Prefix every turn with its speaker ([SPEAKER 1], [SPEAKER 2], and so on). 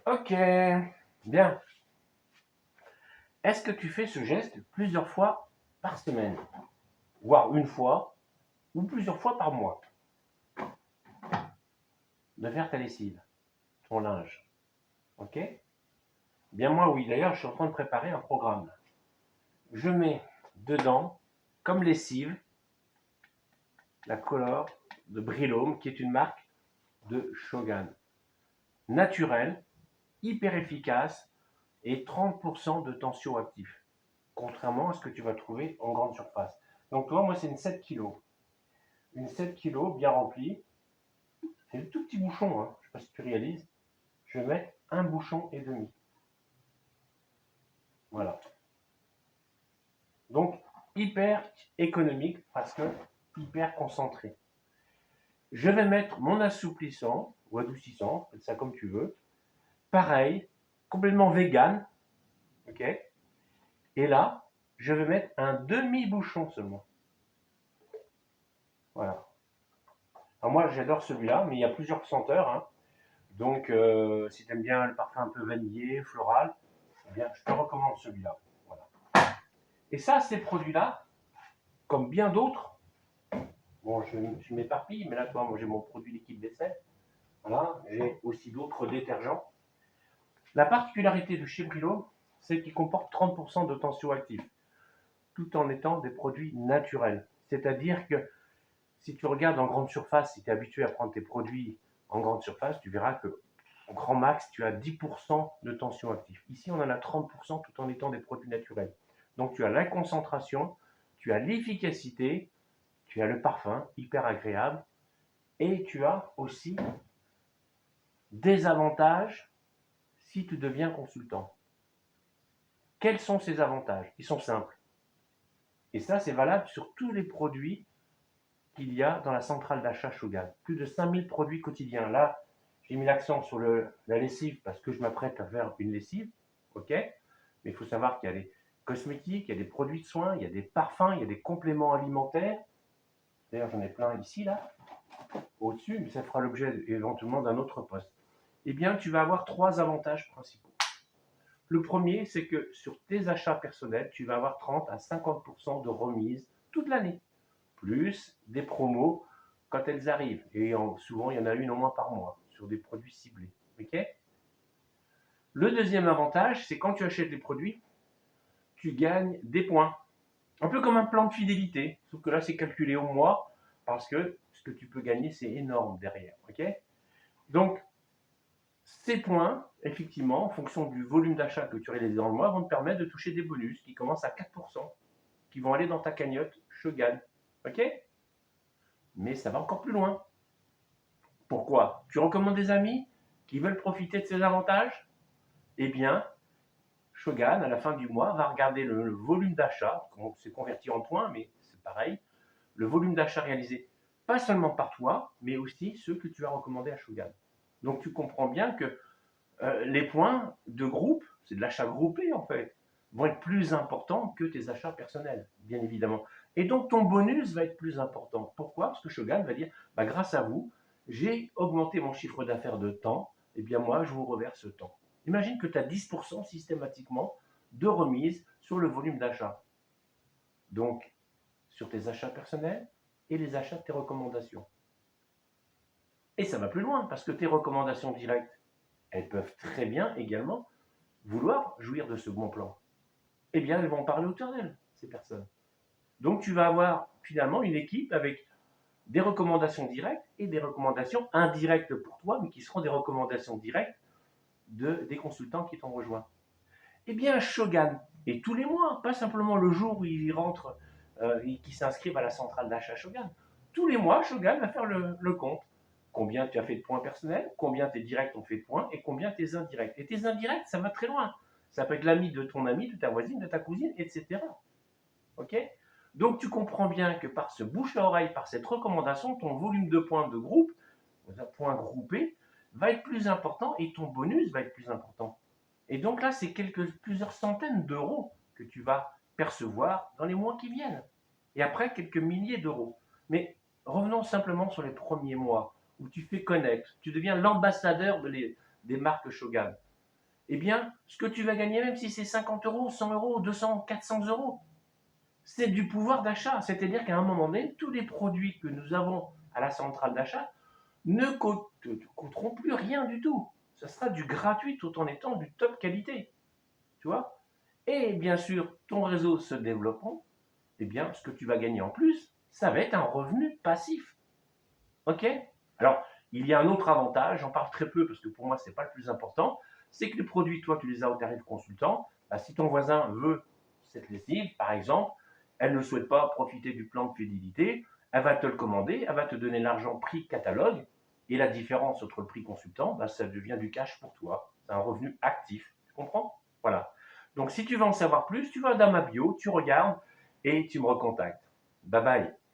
[SPEAKER 1] Ok, bien. Est-ce que tu fais ce geste plusieurs fois par semaine, voire une fois, ou plusieurs fois par mois, de faire ta lessive, ton linge? Ok? Bien moi, oui. D'ailleurs, je suis en train de préparer un programme. Je mets dedans, comme lessive, la Color de Brilome, qui est une marque de Shogun. Naturelle, hyper efficace et 30% de tensioactif. Contrairement à ce que tu vas trouver en grande surface. Donc, toi, moi, c'est une 7 kg. Une 7 kg bien remplie. C'est le tout petit bouchon, hein. Je ne sais pas si tu réalises. Je vais mettre un bouchon et demi. Voilà. Donc, hyper économique parce que hyper concentré. Je vais mettre mon assouplissant ou adoucissant, faites ça comme tu veux. Pareil, complètement vegan. Ok. Et là, je vais mettre un demi-bouchon seulement. Voilà. Alors moi, j'adore celui-là, mais il y a plusieurs senteurs, hein. Donc, si tu aimes bien le parfum un peu vanillé, floral, eh bien, je te recommande celui-là. Voilà. Et ça, ces produits-là, comme bien d'autres, bon, je m'éparpille, mais là, toi, moi, j'ai mon produit liquide vaisselle. Voilà, j'ai aussi d'autres détergents. La particularité de chez Brillo, c'est qu'il comporte 30% de tensioactifs, tout en étant des produits naturels. C'est-à-dire que si tu regardes en grande surface, si tu es habitué à prendre tes produits en grande surface, tu verras que au grand max, tu as 10% de tensioactifs. Ici, on en a 30% tout en étant des produits naturels. Donc, tu as la concentration, tu as l'efficacité, tu as le parfum hyper agréable et tu as aussi des avantages si tu deviens consultant. Quels sont ces avantages? Ils sont simples. Et ça, c'est valable sur tous les produits qu'il y a dans la centrale d'achat Shogun. Plus de 5000 produits quotidiens. Là, j'ai mis l'accent sur la lessive parce que je m'apprête à faire une lessive. Ok? Mais il faut savoir qu'il y a des cosmétiques, il y a des produits de soins, il y a des parfums, il y a des compléments alimentaires. D'ailleurs, j'en ai plein ici, là, au-dessus, mais ça fera l'objet éventuellement d'un autre poste. Eh bien, tu vas avoir trois avantages principaux. Le premier, c'est que sur tes achats personnels, tu vas avoir 30 à 50% de remise toute l'année, plus des promos quand elles arrivent. Et souvent, il y en a une au moins par mois sur des produits ciblés. Okay. Le deuxième avantage, c'est quand tu achètes des produits, tu gagnes des points. Un peu comme un plan de fidélité, sauf que là, c'est calculé au mois parce que ce que tu peux gagner, c'est énorme derrière. Okay. Donc, ces points, effectivement, en fonction du volume d'achat que tu réalises dans le mois, vont te permettre de toucher des bonus qui commencent à 4%, qui vont aller dans ta cagnotte Shogun. Ok? Mais ça va encore plus loin. Pourquoi? Tu recommandes des amis qui veulent profiter de ces avantages? Eh bien, Shogun, à la fin du mois, va regarder le volume d'achat, c'est converti en points, mais c'est pareil, le volume d'achat réalisé, pas seulement par toi, mais aussi ceux que tu as recommandés à Shogun. Donc tu comprends bien que les points de groupe, c'est de l'achat groupé en fait, vont être plus importants que tes achats personnels, bien évidemment. Et donc ton bonus va être plus important. Pourquoi? Parce que Shogun va dire, bah, grâce à vous, j'ai augmenté mon chiffre d'affaires de temps, et bien moi, je vous reverse temps. Imagine que tu as 10% systématiquement de remise sur le volume d'achat. Donc, sur tes achats personnels et les achats de tes recommandations. Et ça va plus loin, parce que tes recommandations directes, elles peuvent très bien également vouloir jouir de ce bon plan. Eh bien, elles vont parler autour d'elles, ces personnes. Donc, tu vas avoir finalement une équipe avec des recommandations directes et des recommandations indirectes pour toi, mais qui seront des recommandations directes des consultants qui t'ont rejoint. Eh bien, Shogun, et tous les mois, pas simplement le jour où ils rentrent et qui s'inscrivent à la centrale d'achat Shogun, tous les mois, Shogun va faire le compte. Combien tu as fait de points personnels, combien tes directs ont fait de points et combien tes indirects. Et tes indirects, ça va très loin. Ça peut être l'ami de ton ami, de ta voisine, de ta cousine, etc. Ok? Donc tu comprends bien que par ce bouche à oreille, par cette recommandation, ton volume de points de groupe, points groupés, va être plus important et ton bonus va être plus important. Et donc là, c'est plusieurs centaines d'euros que tu vas percevoir dans les mois qui viennent. Et après, quelques milliers d'euros. Mais revenons simplement sur les premiers mois où tu fais connaître, tu deviens l'ambassadeur des marques Shogun. eh bien, ce que tu vas gagner, même si c'est 50 euros, 100 euros, 200, 400 euros, c'est du pouvoir d'achat. C'est-à-dire qu'à un moment donné, tous les produits que nous avons à la centrale d'achat ne coûteront plus rien du tout. Ça sera du gratuit tout en étant du top qualité. Tu vois? Et bien sûr, ton réseau se développant, eh bien, ce que tu vas gagner en plus, ça va être un revenu passif. OK? Alors, il y a un autre avantage, j'en parle très peu parce que pour moi, ce n'est pas le plus important, c'est que les produits, toi, tu les as au tarif consultant. Bah, si ton voisin veut cette lessive, par exemple, elle ne souhaite pas profiter du plan de fidélité, elle va te le commander, elle va te donner l'argent prix catalogue, et la différence entre le prix consultant, bah, ça devient du cash pour toi. C'est un revenu actif. Tu comprends? Voilà. Donc, si tu veux en savoir plus, tu vas dans ma bio, tu regardes et tu me recontactes. Bye bye.